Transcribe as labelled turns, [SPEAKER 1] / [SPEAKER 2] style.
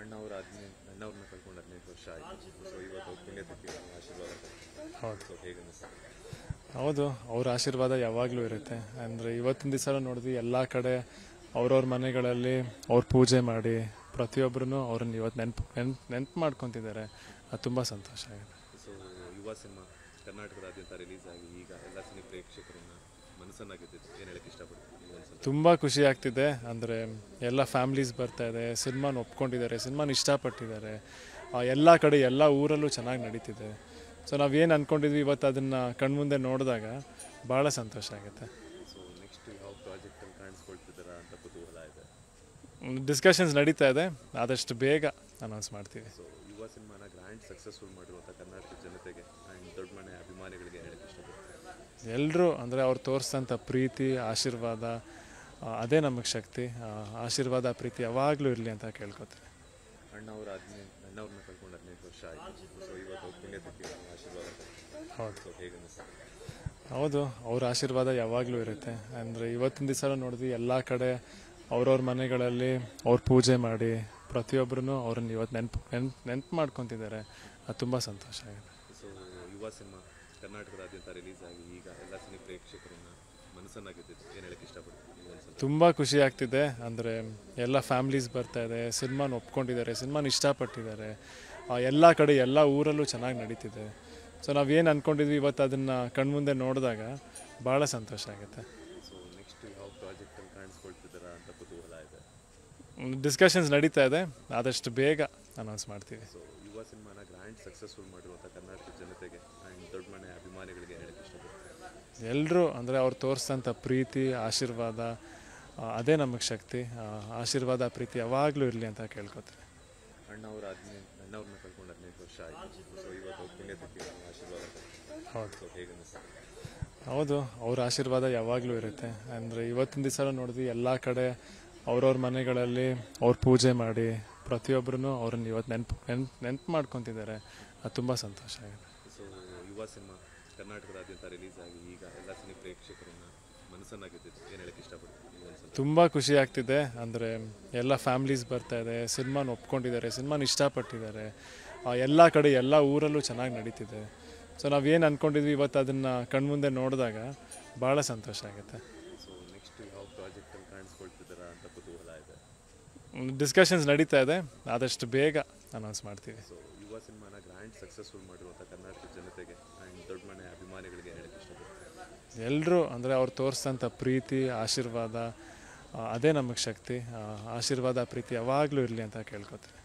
[SPEAKER 1] ಅಣ್ಣವ್ರನ್ನ ಕಳ್ಕೊಂಡು 15 ವರ್ಷ ಆಯಿತು. ಸೊ ಇವತ್ತು ಪುಣ್ಯತಿಥಿ ಆಶೀರ್ವಾದ
[SPEAKER 2] ಹೌದು
[SPEAKER 1] ಸೊ ಹೇಗೆ ಅನಿಸ್ತದೆ?
[SPEAKER 2] ಹೌದು ಅವ್ರ ಆಶೀರ್ವಾದ ಯಾವಾಗಲೂ ಇರುತ್ತೆ. ಅಂದರೆ ಇವತ್ತಿನ ದಿವಸ ನೋಡಿದ್ವಿ ಎಲ್ಲ ಕಡೆ ಅವ್ರವ್ರ ಮನೆಗಳಲ್ಲಿ ಅವ್ರ ಪೂಜೆ ಮಾಡಿ ಪ್ರತಿಯೊಬ್ಬರೂ ಅವ್ರನ್ನ ಇವತ್ತು ನೆನ್ಪು ಮಾಡ್ಕೊತಿದ್ದಾರೆ. ಅದು ತುಂಬ ಸಂತೋಷ ಆಗಿದೆ.
[SPEAKER 1] ಸೊ ಯುವ ಸಿನಿಮಾ ಕರ್ನಾಟಕದಾದ್ಯಂತ ರಿಲೀಸ್ ಆಗಿ ಈಗ ಎಲ್ಲ ಸಿನಿ ಪ್ರೇಕ್ಷಕರನ್ನ ಮನಸ್ಸನ್ನ ಗೆದ್ದಿದ್ದು ಏನು ಹೇಳಕ್ಕೆ ಇಷ್ಟಪಡ್ತೀನಿ?
[SPEAKER 2] ತುಂಬ ಖುಷಿ ಆಗ್ತಿದೆ. ಅಂದರೆ ಎಲ್ಲ ಫ್ಯಾಮ್ಲೀಸ್ ಬರ್ತಾ ಇದೆ, ಸಿನಿಮಾನ ಒಪ್ಕೊಂಡಿದ್ದಾರೆ, ಸಿನಿಮಾನ ಇಷ್ಟಪಟ್ಟಿದ್ದಾರೆ. ಎಲ್ಲ ಕಡೆ ಎಲ್ಲ ಊರಲ್ಲೂ ಚೆನ್ನಾಗಿ ನಡೀತಿದೆ. ಸೊ ನಾವೇನು ಅಂದ್ಕೊಂಡಿದ್ವಿ ಇವತ್ತು ಅದನ್ನು ಕಣ್ಮುಂದೆ ನೋಡಿದಾಗ ಭಾಳ ಸಂತೋಷ ಆಗುತ್ತೆ.
[SPEAKER 1] ಸೊ ನೆಕ್ಸ್ಟ್ ಯಾವ ಪ್ರಾಜೆಕ್ಟಲ್ಲಿ ಕಾಣಿಸ್ಕೊಳ್ತಿದ್ದೀರಾ ಅಂತ ಕುತೂಹಲ ಇದೆ.
[SPEAKER 2] ಡಿಸ್ಕಷನ್ಸ್ ನಡೀತಾ ಇದೆ, ಆದಷ್ಟು ಬೇಗ ಅನೌನ್ಸ್ ಮಾಡ್ತೀವಿ.
[SPEAKER 1] ಸೊ ಯುವ ಸಿನಿಮಾನ ಗ್ರ್ಯಾಂಡ್ ಸಕ್ಸಸ್ಫುಲ್ ಮಾಡಿರುವಂಥ ಕರ್ನಾಟಕದ ಜನತೆಗೆ ಆ್ಯಂಡ್ ದೊಡ್ಡ ಮನೆ ಅಭಿಮಾನಿಗಳಿಗೆ ಹೇಳಕ್ಕೆ ಇಷ್ಟಪಡ್ತೀನಿ.
[SPEAKER 2] ಎಲ್ಲರೂ ಅಂದರೆ ಅವ್ರು ತೋರಿಸಿದಂಥ ಪ್ರೀತಿ ಆಶೀರ್ವಾದ ಅದೇ ನಮಗೆ ಶಕ್ತಿ. ಆಶೀರ್ವಾದ ಪ್ರೀತಿ ಯಾವಾಗಲೂ ಇರಲಿ ಅಂತ ಕೇಳ್ಕೊತೀನಿ.
[SPEAKER 1] ಅಣ್ಣವ್ರನ್ನ ಕಳ್ಕೊಂಡು 15 ವರ್ಷ ಆಯಿತು. ಸೊ ಇವತ್ತು ಪುಣ್ಯತಿಥಿ ಆಶೀರ್ವಾದ
[SPEAKER 2] ಹೌದು
[SPEAKER 1] ಸೊ ಹೇಗೆ ಅನಿಸ್ತದೆ?
[SPEAKER 2] ಹೌದು ಅವ್ರ ಆಶೀರ್ವಾದ ಯಾವಾಗಲೂ ಇರುತ್ತೆ. ಅಂದರೆ ಇವತ್ತಿನ ದಿವಸ ನೋಡಿದ್ವಿ ಎಲ್ಲ ಕಡೆ ಅವ್ರವ್ರ ಮನೆಗಳಲ್ಲಿ ಅವ್ರ ಪೂಜೆ ಮಾಡಿ ಪ್ರತಿಯೊಬ್ಬರೂ ಅವ್ರನ್ನ ಇವತ್ತು ನೆನ್ಪು ಮಾಡ್ಕೊತಿದ್ದಾರೆ. ಅದು ತುಂಬ ಸಂತೋಷ ಆಗಿದೆ.
[SPEAKER 1] ಸೊ ಯುವ ಸಿನಿಮಾ ಕರ್ನಾಟಕದಾದ್ಯಂತ ರಿಲೀಸ್ ಆಗಿ ಈಗ ಎಲ್ಲ ಸಿನಿ ಪ್ರೇಕ್ಷಕರನ್ನ ಮನಸ್ಸನ್ನ ಗೆದ್ದಿದ್ದು ಏನು ಹೇಳಕ್ಕೆ ಇಷ್ಟಪಡ್ತೀನಿ?
[SPEAKER 2] ತುಂಬ ಖುಷಿ ಆಗ್ತಿದೆ. ಅಂದರೆ ಎಲ್ಲ ಫ್ಯಾಮ್ಲೀಸ್ ಬರ್ತಾ ಇದೆ, ಸಿನಿಮಾನ ಒಪ್ಕೊಂಡಿದ್ದಾರೆ, ಸಿನಿಮಾನ ಇಷ್ಟಪಟ್ಟಿದ್ದಾರೆ. ಎಲ್ಲ ಕಡೆ ಎಲ್ಲ ಊರಲ್ಲೂ ಚೆನ್ನಾಗಿ ನಡೀತಿದೆ. ಸೊ ನಾವೇನು ಅಂದ್ಕೊಂಡಿದ್ವಿ ಇವತ್ತು ಅದನ್ನು ಕಣ್ಮುಂದೆ ನೋಡಿದಾಗ ಭಾಳ ಸಂತೋಷ ಆಗುತ್ತೆ.
[SPEAKER 1] ಸೊ ನೆಕ್ಸ್ಟ್ ಯಾವ ಪ್ರಾಜೆಕ್ಟಲ್ಲಿ ಕಾಣಿಸ್ಕೊಳ್ತಿದ್ದೀರಾ ಅಂತ ಕುತೂಹಲ ಇದೆ.
[SPEAKER 2] ಡಿಸ್ಕಷನ್ಸ್ ನಡೀತಾ ಇದೆ, ಆದಷ್ಟು ಬೇಗ ಅನೌನ್ಸ್ ಮಾಡ್ತೀವಿ.
[SPEAKER 1] ಸೊ ಯುವ ಸಿನಿಮಾನ ಗ್ರ್ಯಾಂಡ್ ಸಕ್ಸಸ್ಫುಲ್ ಮಾಡಿರುವಂಥ ಕರ್ನಾಟಕದ ಜನತೆಗೆ ಆ್ಯಂಡ್ ದೊಡ್ಡ ಮನೆ ಅಭಿಮಾನಿಗಳಿಗೆ ಹೇಳಕ್ಕೆ ಇಷ್ಟಪಡ್ತೀನಿ.
[SPEAKER 2] ಎಲ್ಲರೂ ಅಂದರೆ ಅವ್ರು ತೋರಿಸಿದಂಥ ಪ್ರೀತಿ ಆಶೀರ್ವಾದ ಅದೇ ನಮಗೆ ಶಕ್ತಿ. ಆಶೀರ್ವಾದ ಪ್ರೀತಿ ಯಾವಾಗಲೂ ಇರಲಿ ಅಂತ ಕೇಳ್ಕೊತೀನಿ.
[SPEAKER 1] ಅಣ್ಣವ್ರನ್ನ ಕಳ್ಕೊಂಡು 15 ವರ್ಷ ಆಯಿತು. ಸೊ ಇವತ್ತು ಪುಣ್ಯತಿಥಿ ಆಶೀರ್ವಾದ
[SPEAKER 2] ಹೌದು
[SPEAKER 1] ಸೊ ಹೇಗೆ ಅನಿಸ್ತದೆ?
[SPEAKER 2] ಹೌದು ಅವ್ರ ಆಶೀರ್ವಾದ ಯಾವಾಗಲೂ ಇರುತ್ತೆ. ಅಂದರೆ ಇವತ್ತಿನ ದಿವಸ ನೋಡಿದ್ವಿ ಎಲ್ಲ ಕಡೆ ಅವ್ರವ್ರ ಮನೆಗಳಲ್ಲಿ ಅವ್ರ ಪೂಜೆ ಮಾಡಿ ಪ್ರತಿಯೊಬ್ಬರೂ ಅವ್ರನ್ನ ಇವತ್ತು ನೆನ್ಪು ಮಾಡ್ಕೊತಿದ್ದಾರೆ. ಅದು ತುಂಬ ಸಂತೋಷ ಆಗಿದೆ.
[SPEAKER 1] ಸೊ ಯುವ ಸಿನಿಮಾ ಕರ್ನಾಟಕದಾದ್ಯಂತ ರಿಲೀಸ್ ಆಗಿ ಈಗ ಎಲ್ಲ ಸಿನಿ ಪ್ರೇಕ್ಷಕರನ್ನ ಮನಸ್ಸನ್ನ ಗೆದ್ದಿದ್ದು ಏನು ಹೇಳಕ್ಕೆ ಇಷ್ಟಪಡ್ತೀನಿ?
[SPEAKER 2] ತುಂಬ ಖುಷಿ ಆಗ್ತಿದೆ. ಅಂದರೆ ಎಲ್ಲ ಫ್ಯಾಮ್ಲೀಸ್ ಬರ್ತಾ ಇದೆ, ಸಿನಿಮಾನ ಒಪ್ಕೊಂಡಿದ್ದಾರೆ, ಸಿನಿಮಾನ ಇಷ್ಟಪಟ್ಟಿದ್ದಾರೆ. ಎಲ್ಲ ಕಡೆ ಎಲ್ಲ ಊರಲ್ಲೂ ಚೆನ್ನಾಗಿ ನಡೀತಿದೆ. ಸೊ ನಾವೇನು ಅಂದ್ಕೊಂಡಿದ್ವಿ ಇವತ್ತು ಅದನ್ನು ಕಣ್ಮುಂದೆ ನೋಡಿದಾಗ ಭಾಳ ಸಂತೋಷ ಆಗುತ್ತೆ.
[SPEAKER 1] ಸೊ ನೆಕ್ಸ್ಟ್ ಯಾವ ಪ್ರಾಜೆಕ್ಟಲ್ಲಿ ಕಾಣಿಸ್ಕೊಳ್ತಿದ್ದೀರಾ ಅಂತ ಕುತೂಹಲ ಇದೆ.
[SPEAKER 2] ಡಿಸ್ಕಷನ್ಸ್ ನಡೀತಾ ಇದೆ, ಆದಷ್ಟು ಬೇಗ ಅನೌನ್ಸ್ ಮಾಡ್ತೀವಿ.
[SPEAKER 1] ಸೊ ಯುವ ಸಿನಿಮಾನ ಗ್ರ್ಯಾಂಡ್ ಸಕ್ಸಸ್ಫುಲ್ ಮಾಡಿರುವಂಥ ಕರ್ನಾಟಕದ ಜನತೆಗೆ ಆ್ಯಂಡ್ ದೊಡ್ಡ ಮನೆ ಅಭಿಮಾನಿಗಳಿಗೆ ಹೇಳಕ್ಕೆ ಇಷ್ಟಪಡ್ತೀನಿ.
[SPEAKER 2] ಎಲ್ಲರೂ ಅಂದರೆ ಅವ್ರು ತೋರಿಸಿದಂಥ ಪ್ರೀತಿ ಆಶೀರ್ವಾದ ಅದೇ ನಮಗೆ ಶಕ್ತಿ. ಆಶೀರ್ವಾದ ಪ್ರೀತಿ ಯಾವಾಗಲೂ ಇರಲಿ ಅಂತ ಕೇಳ್ಕೊತೀನಿ.